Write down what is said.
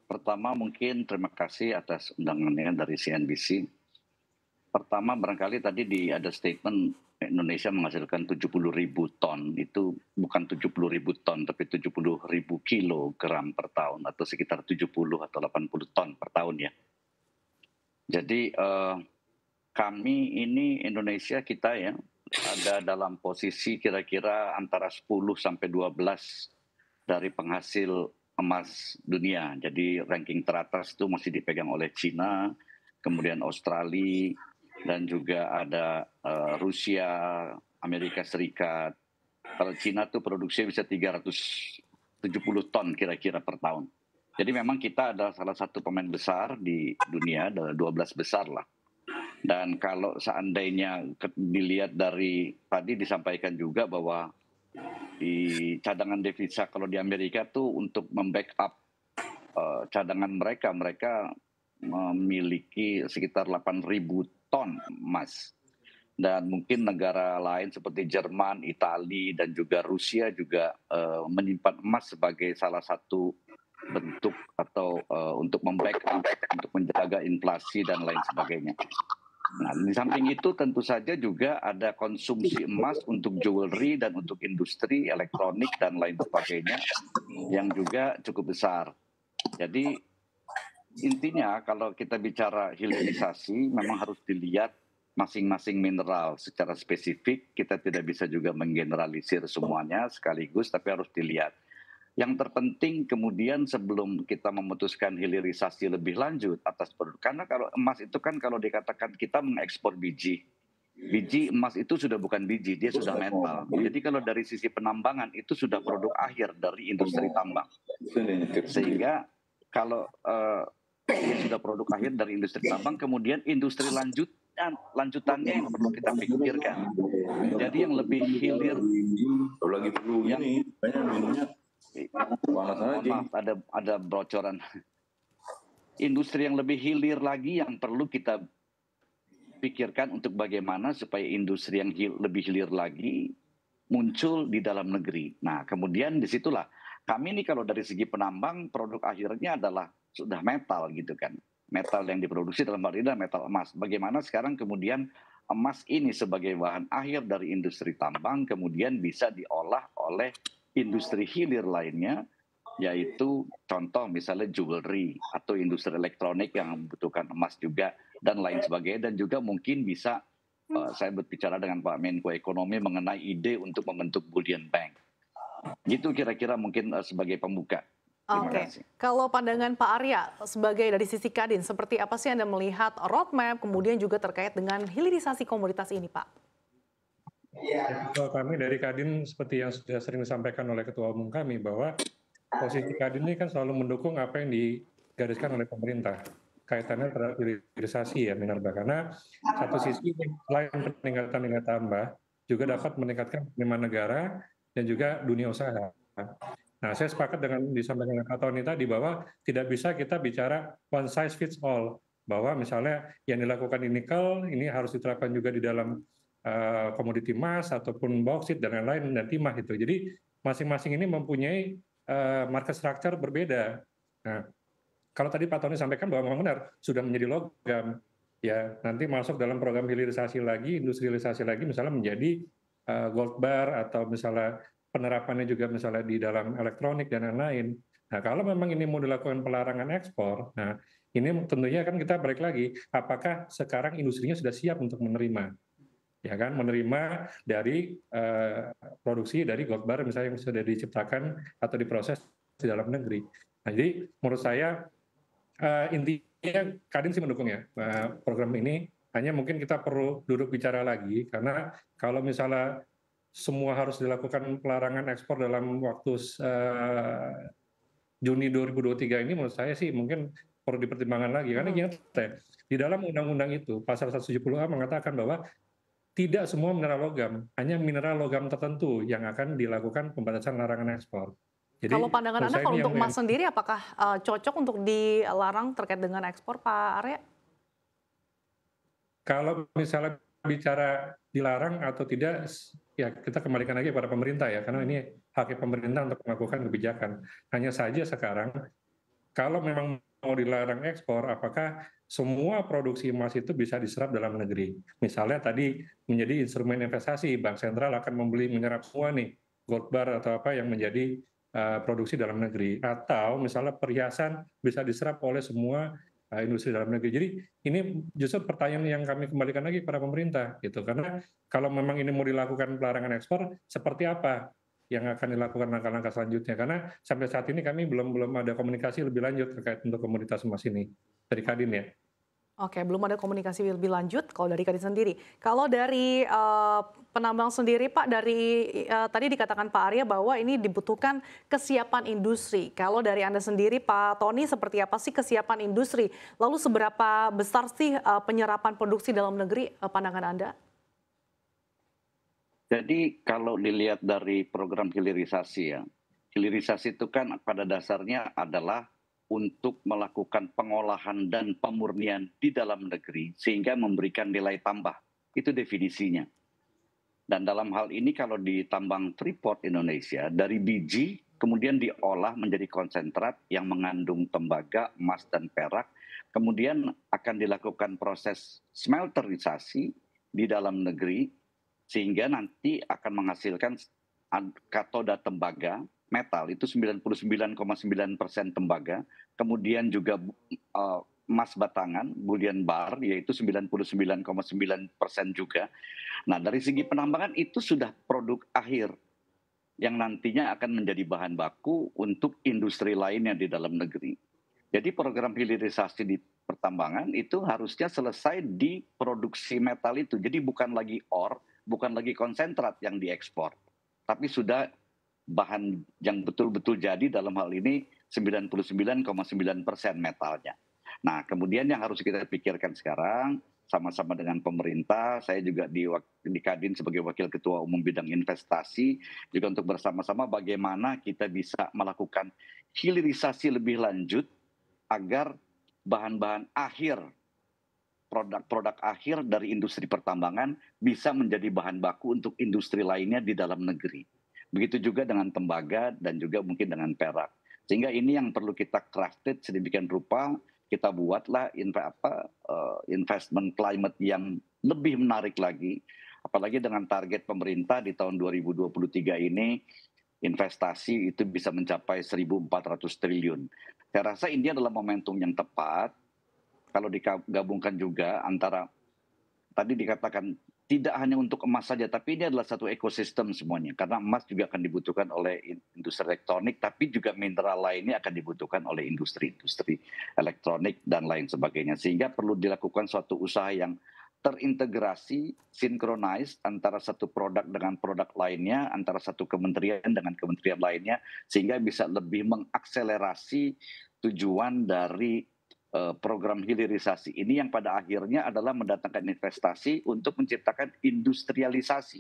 Pertama mungkin terima kasih atas undangannya dari CNBC. Pertama barangkali tadi ada statement Indonesia menghasilkan 70.000 ton, itu bukan 70.000 ton tapi 70.000 kilogram per tahun atau sekitar 70 atau 80 ton per tahun ya. Jadi kami ini Indonesia kita ya ada dalam posisi kira-kira antara 10 sampai 12 dari penghasil emas dunia. Jadi ranking teratas itu masih dipegang oleh Cina, kemudian Australia, dan juga ada Rusia, Amerika Serikat. Kalau Cina tuh produksi bisa 370 ton kira-kira per tahun. Jadi memang kita adalah salah satu pemain besar di dunia, adalah 12 besar lah. Dan kalau seandainya dilihat dari tadi disampaikan juga bahwa di cadangan devisa kalau di Amerika tuh untuk membackup cadangan mereka memiliki sekitar 8.000 ton emas. Dan mungkin negara lain seperti Jerman, Italia, dan juga Rusia juga menyimpan emas sebagai salah satu bentuk atau untuk membackup, untuk menjaga inflasi dan lain sebagainya. Nah, di samping itu tentu saja juga ada konsumsi emas untuk jewelry dan untuk industri elektronik dan lain sebagainya yang juga cukup besar. Jadi intinya kalau kita bicara hilirisasi memang harus dilihat masing-masing mineral secara spesifik. Kita tidak bisa juga menggeneralisir semuanya sekaligus, tapi harus dilihat. Yang terpenting kemudian sebelum kita memutuskan hilirisasi lebih lanjut atas produk, karena kalau emas itu kan kalau dikatakan kita mengekspor biji emas itu sudah bukan biji, dia sudah metal. Jadi kalau dari sisi penambangan itu sudah produk akhir dari industri tambang. Sehingga kalau dia sudah produk akhir dari industri tambang, kemudian industri lanjutannya yang perlu kita pikirkan. Jadi yang lebih hilir, lagi perlu ini banyak minumnya. Maaf, ada bocoran. Industri yang lebih hilir lagi yang perlu kita pikirkan untuk bagaimana supaya industri yang lebih hilir lagi muncul di dalam negeri. Nah, kemudian disitulah kami ini kalau dari segi penambang produk akhirnya adalah sudah metal gitu kan. Metal yang diproduksi dalam hal ini adalah metal emas. Bagaimana sekarang kemudian emas ini sebagai bahan akhir dari industri tambang kemudian bisa diolah oleh industri hilir lainnya, yaitu contoh misalnya jewelry atau industri elektronik yang membutuhkan emas juga dan lain sebagainya. Dan juga mungkin bisa saya berbicara dengan Pak Menko Ekonomi mengenai ide untuk membentuk bullion bank. Gitu kira-kira mungkin sebagai pembuka. Terima kasih. Kalau pandangan Pak Arya sebagai dari sisi Kadin, seperti apa sih Anda melihat roadmap kemudian juga terkait dengan hilirisasi komoditas ini, Pak? Ya, kalau kami dari Kadin seperti yang sudah sering disampaikan oleh Ketua Umum kami bahwa posisi Kadin ini kan selalu mendukung apa yang digariskan oleh pemerintah kaitannya terhadap hilirisasi ya Minerba, karena satu sisi selain peningkatan nilai tambah juga dapat meningkatkan penerimaan negara dan juga dunia usaha. Nah, saya sepakat dengan disampaikan oleh Pak Tony tadi bahwa tidak bisa kita bicara one size fits all, bahwa misalnya yang dilakukan di nikel ini harus diterapkan juga di dalam komoditi emas ataupun bauksit dan lain-lain dan timah itu. Jadi masing-masing ini mempunyai market structure berbeda. Nah, kalau tadi Pak Tony sampaikan bahwa memang benar sudah menjadi logam, ya nanti masuk dalam program hilirisasi lagi, industrialisasi lagi, misalnya menjadi gold bar atau misalnya penerapannya juga misalnya di dalam elektronik dan lain-lain. Nah, kalau memang ini mau dilakukan pelarangan ekspor, nah ini tentunya kan kita balik lagi, apakah sekarang industrinya sudah siap untuk menerima? Ya kan, menerima dari produksi dari gold bar misalnya yang sudah diciptakan atau diproses di dalam negeri. Nah, jadi menurut saya intinya Kadin sih mendukung ya program ini, hanya mungkin kita perlu duduk bicara lagi, karena kalau misalnya semua harus dilakukan pelarangan ekspor dalam waktu Juni 2023 ini, menurut saya sih mungkin perlu dipertimbangkan lagi, karena di dalam undang-undang itu pasal 170A mengatakan bahwa tidak semua mineral logam, hanya mineral logam tertentu yang akan dilakukan pembatasan larangan ekspor. Jadi, kalau pandangan Anda kalau untuk emas sendiri apakah cocok untuk dilarang terkait dengan ekspor, Pak Arya? Kalau misalnya bicara dilarang atau tidak, ya kita kembalikan lagi pada pemerintah ya, karena ini hak pemerintah untuk melakukan kebijakan. Hanya saja sekarang kalau memang mau dilarang ekspor, apakah semua produksi emas itu bisa diserap dalam negeri? Misalnya tadi menjadi instrumen investasi, bank sentral akan membeli menyerap semua nih gold bar atau apa yang menjadi produksi dalam negeri, atau misalnya perhiasan bisa diserap oleh semua industri dalam negeri. Jadi ini justru pertanyaan yang kami kembalikan lagi kepada pemerintah gitu, karena kalau memang ini mau dilakukan pelarangan ekspor, seperti apa yang akan dilakukan langkah-langkah selanjutnya? Karena sampai saat ini kami belum ada komunikasi lebih lanjut terkait untuk komoditas emas ini dari Kadin ya. Oke, belum ada komunikasi lebih lanjut kalau dari Kadin sendiri. Kalau dari penambang sendiri Pak, dari tadi dikatakan Pak Arya bahwa ini dibutuhkan kesiapan industri. Kalau dari Anda sendiri Pak Tony, seperti apa sih kesiapan industri? Lalu seberapa besar sih penyerapan produksi dalam negeri pandangan Anda? Jadi kalau dilihat dari program hilirisasi ya, hilirisasi itu kan pada dasarnya adalah untuk melakukan pengolahan dan pemurnian di dalam negeri sehingga memberikan nilai tambah. Itu definisinya. Dan dalam hal ini kalau di tambang Freeport Indonesia, dari biji kemudian diolah menjadi konsentrat yang mengandung tembaga, emas, dan perak. Kemudian akan dilakukan proses smelterisasi di dalam negeri sehingga nanti akan menghasilkan katoda tembaga metal itu 99,9% tembaga, kemudian juga emas batangan, bullion bar yaitu 99,9% juga. Nah, dari segi penambangan itu sudah produk akhir yang nantinya akan menjadi bahan baku untuk industri lainnya di dalam negeri. Jadi program hilirisasi di pertambangan itu harusnya selesai di produksi metal itu. Jadi bukan lagi ore, bukan lagi konsentrat yang diekspor, tapi sudah bahan yang betul-betul jadi dalam hal ini 99,9% metalnya. Nah, kemudian yang harus kita pikirkan sekarang sama-sama dengan pemerintah, saya juga di Kadin sebagai Wakil Ketua Umum Bidang Investasi, juga untuk bersama-sama bagaimana kita bisa melakukan hilirisasi lebih lanjut agar bahan-bahan akhir, produk-produk akhir dari industri pertambangan bisa menjadi bahan baku untuk industri lainnya di dalam negeri. Begitu juga dengan tembaga dan juga mungkin dengan perak. Sehingga ini yang perlu kita crafted sedemikian rupa, kita buatlah investment climate yang lebih menarik lagi. Apalagi dengan target pemerintah di tahun 2023 ini, investasi itu bisa mencapai 1.400 triliun. Saya rasa ini adalah momentum yang tepat kalau digabungkan juga antara tadi dikatakan tidak hanya untuk emas saja, tapi ini adalah satu ekosistem semuanya. Karena emas juga akan dibutuhkan oleh industri elektronik, tapi juga mineral lainnya akan dibutuhkan oleh industri-industri elektronik dan lain sebagainya. Sehingga perlu dilakukan suatu usaha yang terintegrasi, sinkronis antara satu produk dengan produk lainnya, antara satu kementerian dengan kementerian lainnya, sehingga bisa lebih mengakselerasi tujuan dari program hilirisasi ini yang pada akhirnya adalah mendatangkan investasi untuk menciptakan industrialisasi.